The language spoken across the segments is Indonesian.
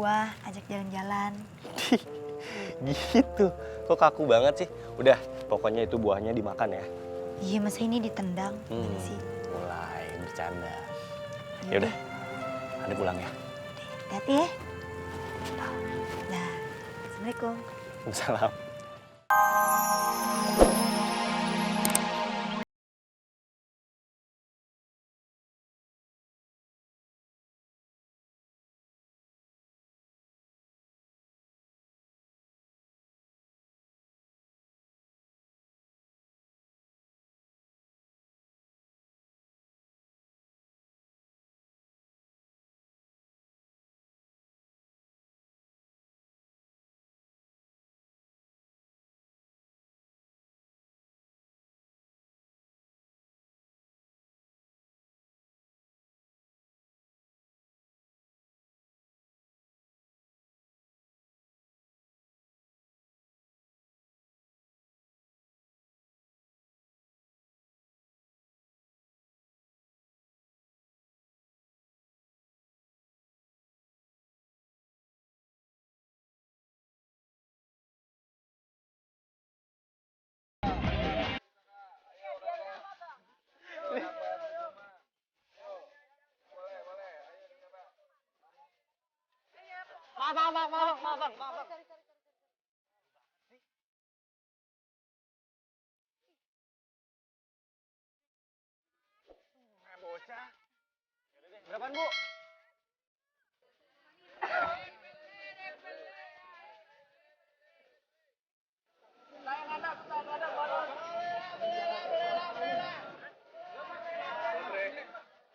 buah, ajak jalan-jalan. Gitu, kok kaku banget sih? Udah, pokoknya itu buahnya dimakan ya. Iya, masa ini ditendang? Gimana sih? Mulai bercanda. Iya Yaudah, deh. Ade pulang ya. Hati-hati ya. Nah, Assalamualaikum. Salam. Bocah. Berapaan, Bu?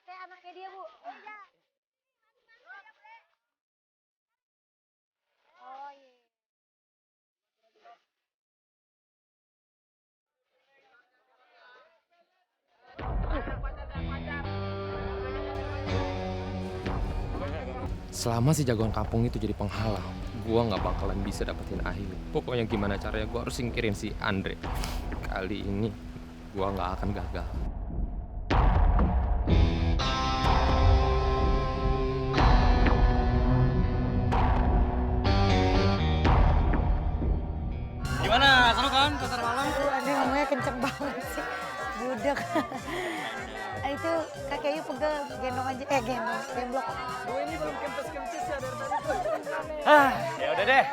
Saya anaknya dia, Bu. Iya. Oh, iya. Selama si jagoan kampung itu jadi penghalang, gua nggak bakalan bisa dapetin Ayu. Pokoknya gimana caranya gua harus singkirin si Andre. Kali ini gua nggak akan gagal. Gimana? Seru kan pasar malam? Aduh, ngomongnya kenceng banget sih. Budak. Itu kakek Ayu pegel, gendong aja. Gendong, gemblok. Gue ini belum kempes-kempes ya dari tadi. Ya udah deh.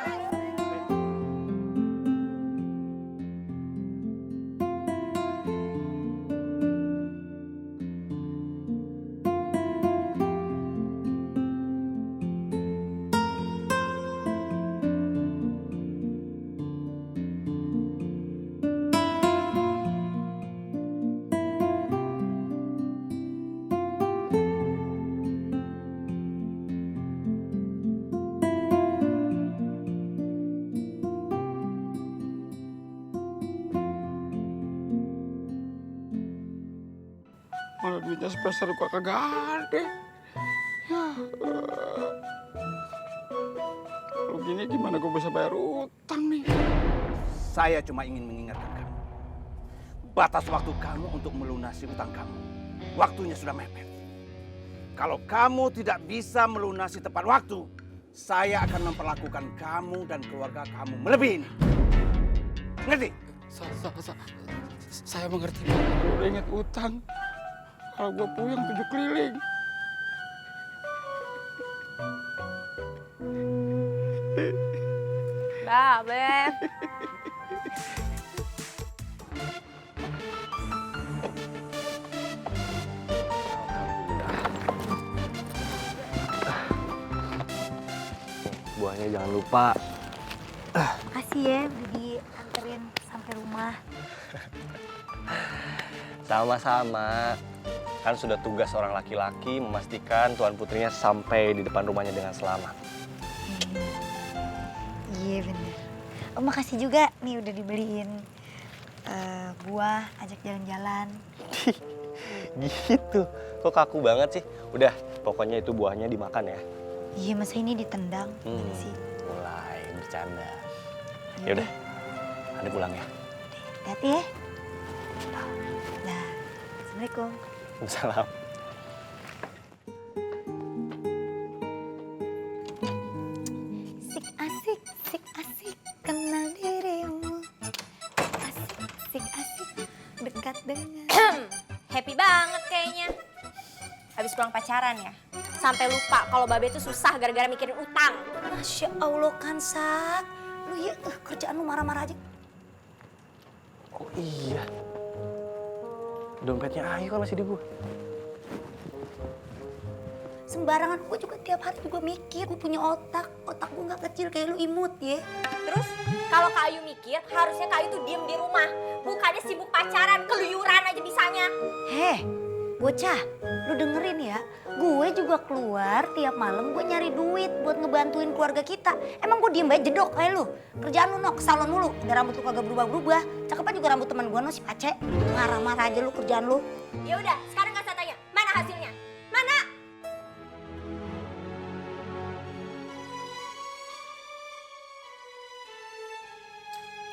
Mana duitnya sepeser gua kagak ada. Ya. Kalau gini gimana gua bisa bayar utang nih? Saya cuma ingin mengingatkan kamu. Batas waktu kamu untuk melunasi utang kamu. Waktunya sudah mepet. Kalau kamu tidak bisa melunasi tepat waktu, saya akan memperlakukan kamu dan keluarga kamu melebihi ini. Ngerti? Saya mengerti. Gua udah inget utang. Kalau gua puyeng 7 keliling. Dah, Beb. Buahnya jangan lupa. Makasih ya udah dianterin sampai rumah. Sama-sama. Kan sudah tugas seorang laki-laki memastikan tuan putrinya sampai di depan rumahnya dengan selamat. Iya bener. Oh, makasih juga nih udah dibeliin buah, ajak jalan-jalan. Gitu, kok kaku banget sih? Udah, pokoknya itu buahnya dimakan ya. Iya, masa ini ditendang? Gimana sih? Mulai bercanda. Iya Yaudah, deh. Ade pulang ya. Hati-hati ya. Nah, Assalamualaikum. Salam. Happy banget kayaknya. Habis pulang pacaran ya. Sampai lupa kalau Babe tuh susah gara-gara mikirin utang. Masya Allah kan, Sat. Lu ya kerjaan lu marah-marah aja. Oh iya. Dompetnya Ayu kan masih di gue. Sembarangan, gue juga tiap hari juga mikir. Gue punya otak gue gak kecil kayak lu imut ya. Terus kalau Kak Ayu mikir, harusnya Kak Ayu tuh diem di rumah. Bukannya sibuk pacaran, keluyuran aja bisanya. Heh, bocah, lu dengerin ya. Gue juga keluar tiap malam gue nyari duit buat ngebantuin keluarga kita. Emang gue diem aja jedok kayak lu? Kerjaan lu no, ke salon mulu. Udah rambut lu kagak berubah-berubah. Cakepan juga rambut teman gue no, si Pace. Marah-marah aja lu kerjaan lu. Ya udah, sekarang kan saya tanya, mana hasilnya? Mana?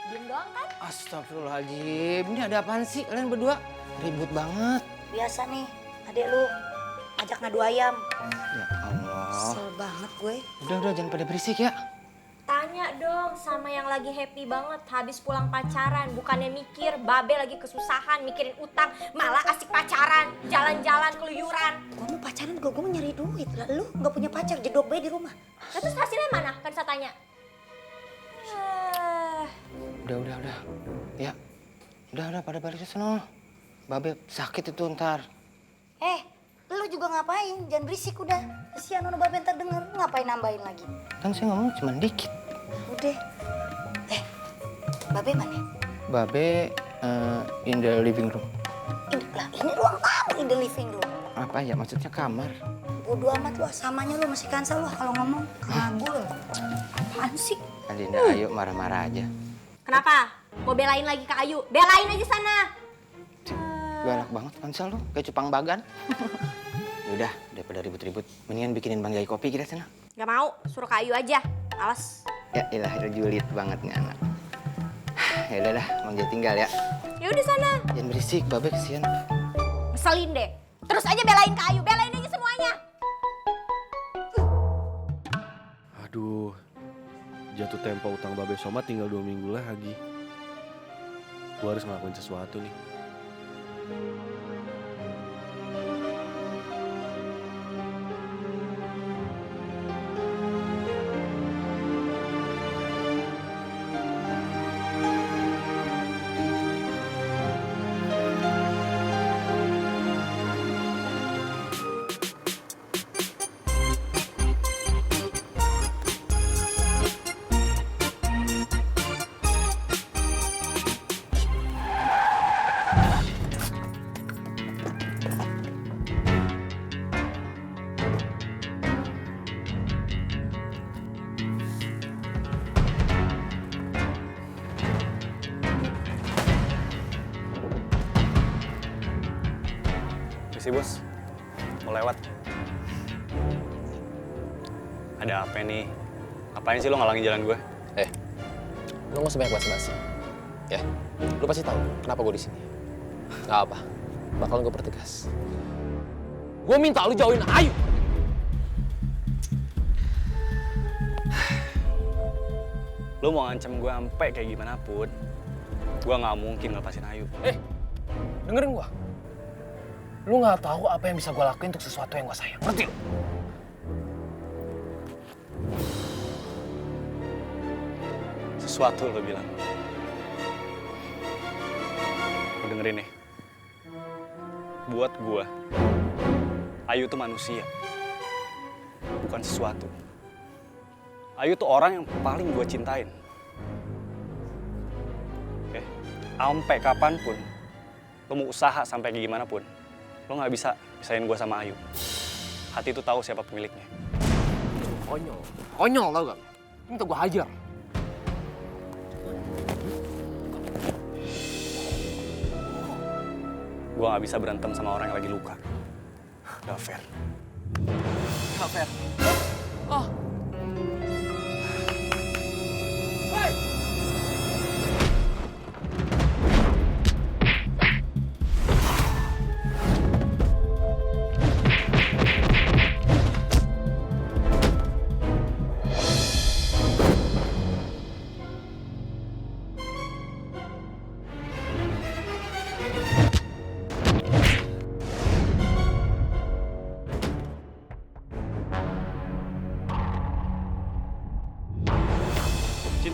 Diem doang kan? Astagfirullahaladzim, ini ada apaan sih kalian berdua? Ribut banget. Biasa nih, adek lu ajak ngadu ayam. Ya Allah. Kesel banget gue. Udah, jangan pada berisik ya. Tanya dong sama yang lagi happy banget habis pulang pacaran. Bukannya mikir, Babe lagi kesusahan, mikirin utang. Malah asik pacaran, jalan-jalan, keluyuran. Gue mau pacaran juga, gue mau nyari duit. Lah lu gak punya pacar, jedok bayi di rumah. Nah, terus hasilnya mana? Kan saya tanya. Udah. Ya, udah pada balik ke sono. Babe sakit itu ntar. Lu juga ngapain? Jangan berisik udah. Kesian ono babe ntar denger. Ngapain nambahin lagi? Kan saya ngomong cuma dikit. Udah. Babe mana? Babe in the living room. Ini ruang tamu in the living room. Apa ya maksudnya kamar? Bodo amat lu, samanya lu masih kansel lu kalau ngomong. Ngagul. Apaan sih? Adinda Ayu marah-marah aja. Kenapa? Mau belain lagi Kak Ayu? Belain aja sana. Galak banget kansel lu, kayak cupang bagan. Udah, daripada ribut-ribut, mendingan bikinin Bang Jai kopi kita sana. Gak mau, suruh Kak Ayu aja. Males. Ya ilah, julid banget nih anak. Ya udah dah, Bang Jai tinggal ya. Ya udah sana. Jangan berisik, Babe kesian. Ngeselin deh. Terus aja belain Kak Ayu, belain aja semuanya. Aduh, jatuh tempo utang Babe Soma tinggal 2 minggu lagi. Gue harus ngelakuin sesuatu nih. Misi bos, mau lewat. Ada apa nih? Apain sih lo ngalangin jalan gue? Lo nggak usah banyak basa-basi. Ya, lo pasti tahu kenapa gue di sini. Gak apa, bakalan gue pertegas. Gue minta lo jauhin Ayu. Lo mau ngancam gue sampai kayak gimana pun, gue nggak mungkin ngelepasin Ayu. Dengerin gue. Lu nggak tahu apa yang bisa gue lakuin untuk sesuatu yang gue sayang. Ngerti lo? Sesuatu lo bilang. Lo dengerin nih. Buat gue, Ayu tuh manusia. Bukan sesuatu. Ayu tuh orang yang paling gue cintain. Oke? Sampai kapanpun, lo mau usaha sampai kayak gimana pun, lo nggak bisa pisahin gue sama Ayu. Hati itu tahu siapa pemiliknya. Konyol tau gak? Minta gue hajar. Gue nggak bisa berantem sama orang yang lagi luka. Gak fair. Gak fair.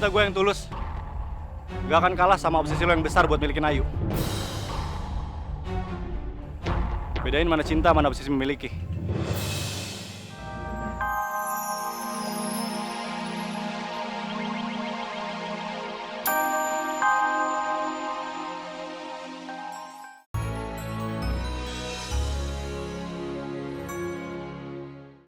cinta gue yang tulus gak akan kalah sama obsesi lo yang besar buat milikin Ayu. Bedain mana cinta, mana obsesi memiliki.